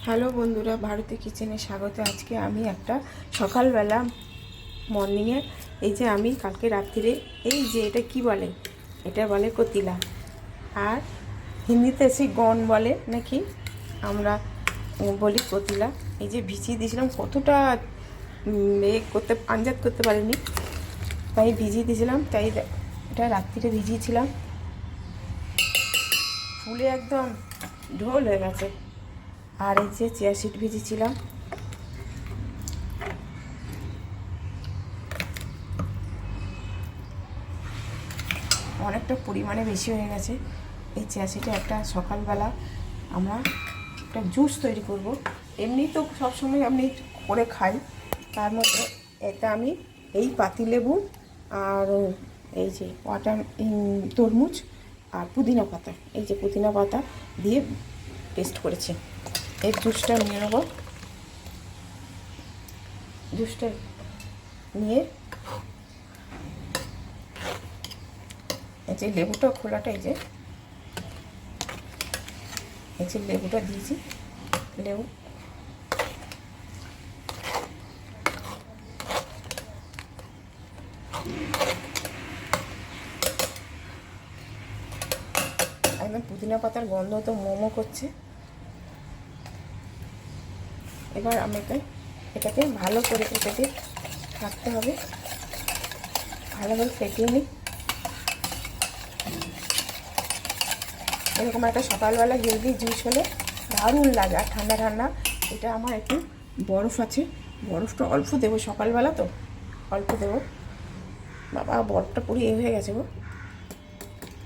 Hello বন্ধুরা, ভারতী কিচেনে স্বাগত। আজকে আমি একটা সকালবেলা মর্নিংয়ে এই যে আমি কালকে রাত্রিরে এই যে এটা কি বলে, এটা বলে কতিলা, আর হিন্দিতে সেই গন বলে নাকি, আমরা বলি কতিলা। এই যে ভিজিয়ে দিয়েছিলাম, কতটা করতে আঞ্জাত করতে পারিনি, তাই ভিজিয়ে দিয়েছিলাম। তাই এটা রাত্রিরে ভিজিয়েছিলাম, ফুলে একদম ঢোল হয়ে গেছে। আর এই যে চিয়া সিড ভিজিয়েছিলাম, অনেকটা পরিমাণে বেশি হয়ে গেছে। এই চিয়া সিডে একটা সকালবেলা আমরা একটা জুস তৈরি করব। এমনি তো সবসময় আমি করে খাই, তার মধ্যে এটা আমি এই পাতিলেবু আর এই যে তরমুজ আর পুদিনা পাতা, এই যে পুদিনা পাতা দিয়ে পেস্ট করেছি। এই জুসটা নিয়ে নেব। জুসটা নিয়ে এই যে লেবুটা খোলাটা, এই যে লেবুটা দিয়েছি। লেবু একদম পুদিনা পাতার গন্ধ তো মোমো করছে। এবার আমাকে এটাকে ভালো করে এটাকে রাখতে হবে, ভালোভাবে ফেটিয়ে নিই। এরকম একটা সকালবেলা হেলদি জুস হলে দারুণ লাগে। আর ঠান্ডা ঠান্ডা, এটা আমার একটু বরফ আছে, বরফটা অল্প দেবো, সকালবেলা তো অল্প দেবো। বাবা, বরফটা পুরো হয়ে গেছে গো,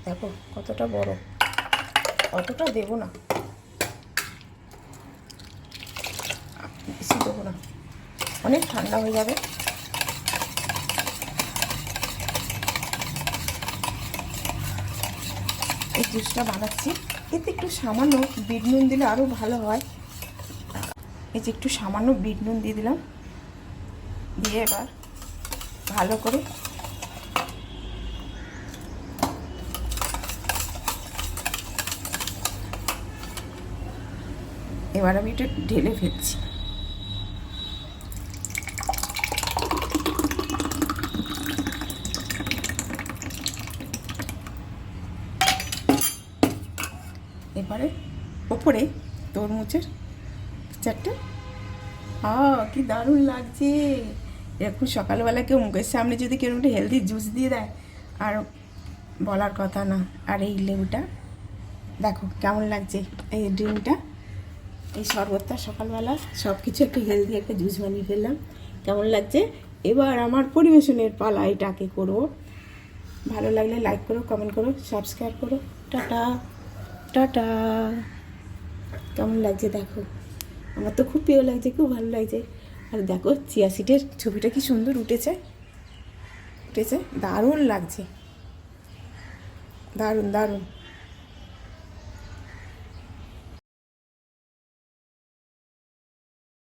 দেখো কতটা বরফ। অতটা দেবো না, বেশি দেবো না, অনেক ঠান্ডা হয়ে যাবে। এই জুসটা বানাচ্ছি, এতে একটু সামান্য বিট নুন দিলে আরও ভালো হয়। এই যে একটু সামান্য বিট নুন দিয়ে দিলাম, দিয়ে এবার ভালো করে এবার আমি এটা ঢেলে ফেলছি। এবারে ওপরে তরমুজের চারটে, কি দারুণ লাগছে। এরকম সকালবেলা কেউ মুখের সামনে যদি কেউ একটা হেলদি জুস দিয়ে দেয়, আর বলার কথা না। আর এই লেবুটা দেখো কেমন লাগছে, এই ড্রিঙ্কটা, এই শরবতটা সকালবেলা সব কিছু একটু হেলদি একটা জুস বানিয়ে ফেললাম। কেমন লাগছে? এবার আমার পরিবেশনের পালা, এটাকে করবো। ভালো লাগলে লাইক করো, কমেন্ট করো, সাবস্ক্রাইব করো। Tata tata. কেমন লাগছে দেখো, আমার তো খুব প্রিয় লাগছে, খুব ভালো লাগছে। আর দেখো চিয়া সিডের ছবিটা কি সুন্দর উঠেছে, দারুণ লাগছে, দারুণ দারুণ।